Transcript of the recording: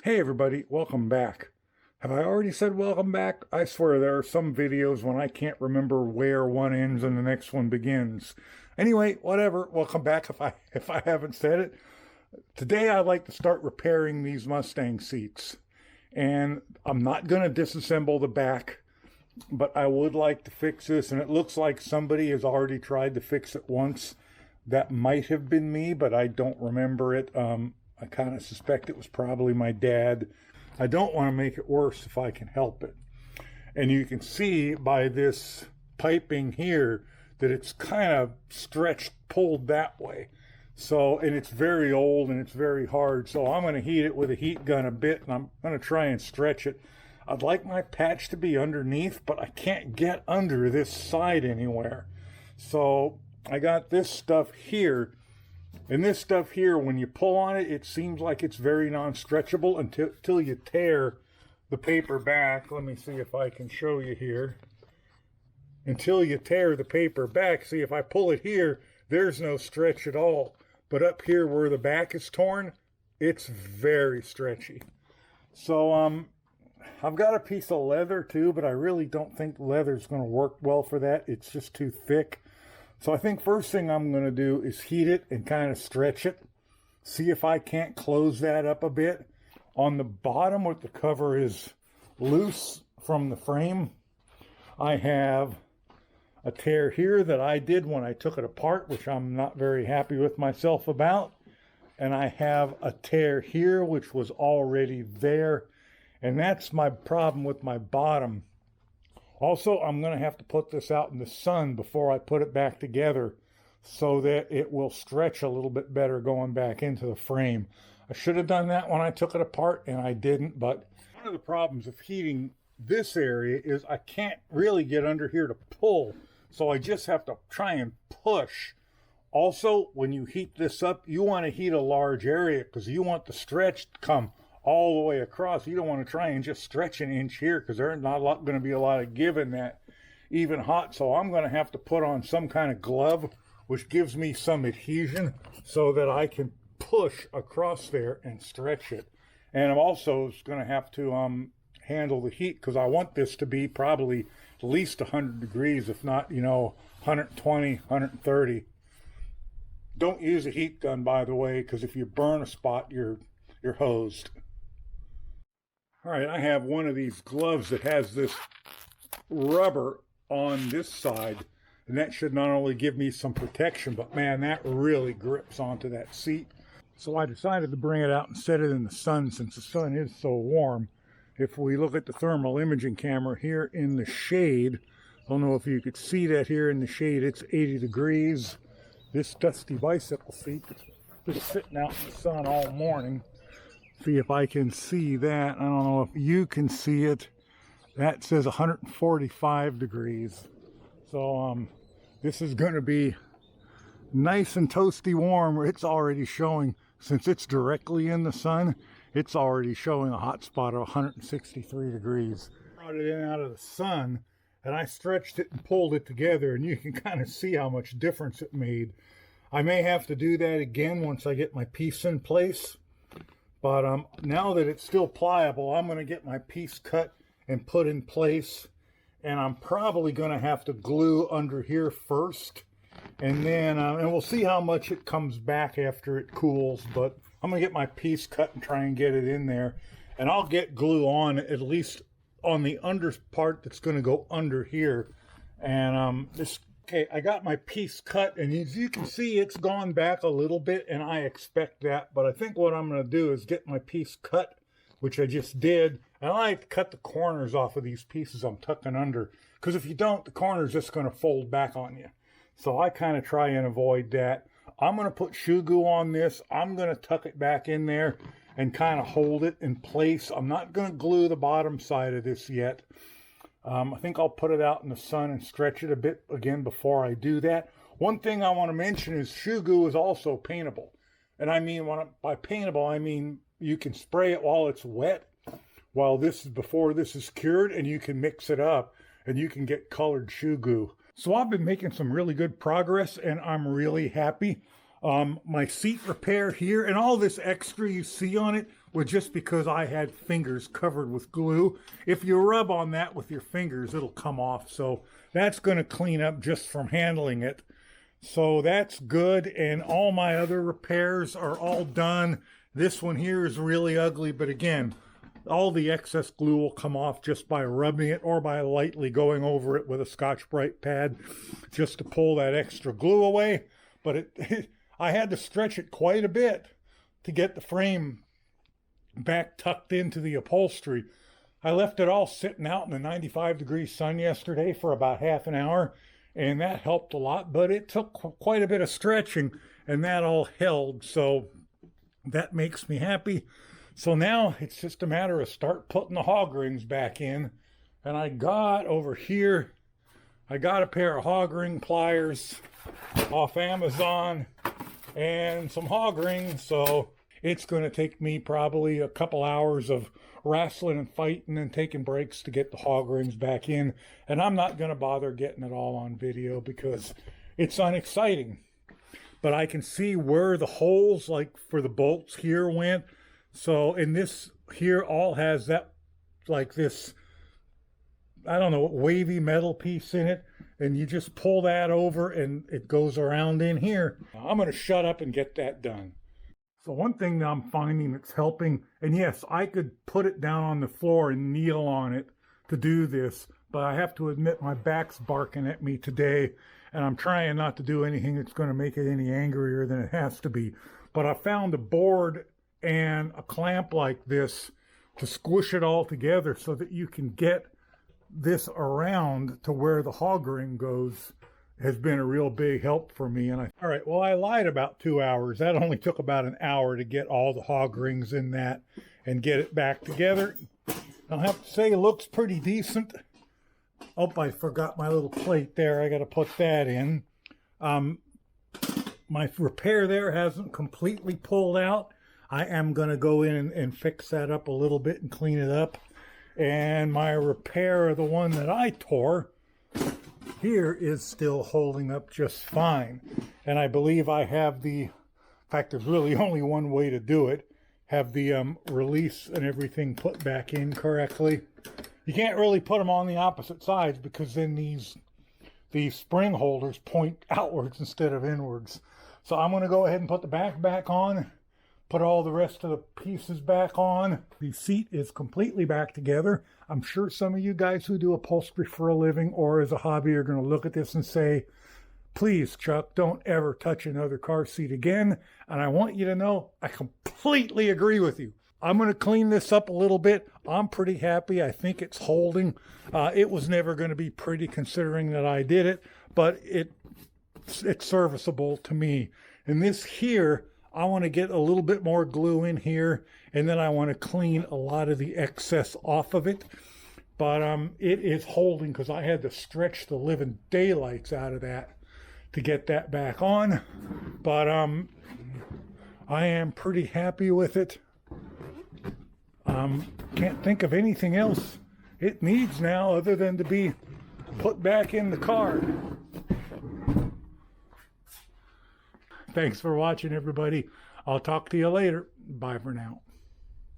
Hey everybody, welcome back. Have I already said welcome back? I swear there are some videos when I can't remember where one ends and the next one begins. Anyway, whatever, welcome back if I haven't said it. Today I'd like to start repairing these Mustang seats. And I'm not going to disassemble the back, but I would like to fix this, and it looks like somebody has already tried to fix it once. That might have been me, but I don't remember it. I kind of suspect it was probably my dad. I don't want to make it worse if I can help it. And you can see by this piping here that it's kind of stretched, pulled that way. So, and it's very old and it's very hard. So I'm going to heat it with a heat gun a bit, and I'm going to try and stretch it. I'd like my patch to be underneath, but I can't get under this side anywhere. So I got this stuff here. And this stuff here, when you pull on it, it seems like it's very non-stretchable until you tear the paper back. Let me see if I can show you here. Until you tear the paper back, see if I pull it here, there's no stretch at all. But up here where the back is torn, it's very stretchy. So I've got a piece of leather too, but I really don't think leather's going to work well for that. It's just too thick. So I think first thing I'm going to do is heat it and kind of stretch it. See if I can't close that up a bit. On the bottom where the cover is loose from the frame, I have a tear here that I did when I took it apart, which I'm not very happy with myself about. And I have a tear here, which was already there. And that's my problem with my bottom. Also, I'm going to have to put this out in the sun before I put it back together so that it will stretch a little bit better going back into the frame. I should have done that when I took it apart, and I didn't. But one of the problems of heating this area is I can't really get under here to pull, so I just have to try and push. Also, when you heat this up, you want to heat a large area because you want the stretch to come all the way across. You don't want to try and just stretch an inch here because there's not going to be a lot of give in that even hot. So I'm going to have to put on some kind of glove which gives me some adhesion so that I can push across there and stretch it. And I'm also going to have to handle the heat because I want this to be probably at least 100 degrees, if not, 120, 130. Don't use a heat gun, by the way, because if you burn a spot, you're hosed. All right, I have one of these gloves that has this rubber on this side, and that should not only give me some protection, but man, that really grips onto that seat. So I decided to bring it out and set it in the sun since the sun is so warm. If we look at the thermal imaging camera here in the shade, I don't know if you could see that here in the shade, it's 80 degrees. This dusty bicycle seat is just sitting out in the sun all morning. See if I can see that. I don't know if you can see it. That says 145 degrees. So this is going to be nice and toasty warm. It's already showing, since it's directly in the sun, it's already showing a hot spot of 163 degrees. I brought it in out of the sun and I stretched it and pulled it together, and you can kind of see how much difference it made. I may have to do that again once I get my piece in place. But now that it's still pliable, I'm going to get my piece cut and put in place. And I'm probably going to have to glue under here first. And then, and we'll see how much it comes back after it cools. But I'm going to get my piece cut and try and get it in there. And I'll get glue on, at least on the under part that's going to go under here. And okay, I got my piece cut, and as you can see, it's gone back a little bit, and I expect that. But I think what I'm going to do is get my piece cut, which I just did. And I like to cut the corners off of these pieces I'm tucking under, because if you don't, the corner's just going to fold back on you. So I kind of try and avoid that. I'm going to put shoe glue on this. I'm going to tuck it back in there and kind of hold it in place. I'm not going to glue the bottom side of this yet. I think I'll put it out in the sun and stretch it a bit again before I do that. One thing I want to mention is shoe glue is also paintable. And I mean, by paintable, I mean you can spray it while it's wet, while this is before this is cured, and you can mix it up and you can get colored shoe glue. So I've been making some really good progress, and I'm really happy. My seat repair here and all this extra you see on it, was just because I had fingers covered with glue. If you rub on that with your fingers, it'll come off. So that's going to clean up just from handling it. So that's good. And all my other repairs are all done. This one here is really ugly, but again, all the excess glue will come off just by rubbing it or by lightly going over it with a Scotch-Brite pad just to pull that extra glue away. But I had to stretch it quite a bit to get the frame back tucked into the upholstery. I left it all sitting out in the 95-degree sun yesterday for about half an hour, and that helped a lot, but it took quite a bit of stretching, and that all held, so that makes me happy. So now it's just a matter of start putting the hog rings back in. And I got over here, I got a pair of hog ring pliers off Amazon and some hog rings. So it's going to take me probably a couple hours of wrestling and fighting and taking breaks to get the hog rings back in. And I'm not going to bother getting it all on video because it's unexciting. But I can see where the holes, like for the bolts here, went. So, and this here all has that, like this, I don't know, wavy metal piece in it. And you just pull that over and it goes around in here. I'm going to shut up and get that done. So one thing that I'm finding that's helping, and yes, I could put it down on the floor and kneel on it to do this, but I have to admit my back's barking at me today, and I'm trying not to do anything that's going to make it any angrier than it has to be. But I found a board and a clamp like this to squish it all together so that you can get this around to where the hog ring goes has been a real big help for me. And all right, well, I lied about 2 hours. That only took about an hour to get all the hog rings in that and get it back together. I'll have to say it looks pretty decent. Oh, I forgot my little plate there. I got to put that in. My repair there hasn't completely pulled out. I am going to go in and fix that up a little bit and clean it up. And my repair of the one that I tore here is still holding up just fine. And I believe I have in fact, there's really only one way to do it, have the release and everything put back in correctly. You can't really put them on the opposite sides because then these spring holders point outwards instead of inwards. So I'm going to go ahead and put the back on, put all the rest of the pieces back on. The seat is completely back together. I'm sure some of you guys who do upholstery for a living or as a hobby are going to look at this and say, please, Chuck, don't ever touch another car seat again. And I want you to know I completely agree with you. I'm going to clean this up a little bit. I'm pretty happy. I think it's holding. It was never going to be pretty considering that I did it, but it's serviceable to me. And this here, I want to get a little bit more glue in here, and then I want to clean a lot of the excess off of it. But it is holding because I had to stretch the living daylights out of that to get that back on. But I am pretty happy with it. Can't think of anything else it needs now other than to be put back in the car. Thanks for watching, everybody. I'll talk to you later. Bye for now.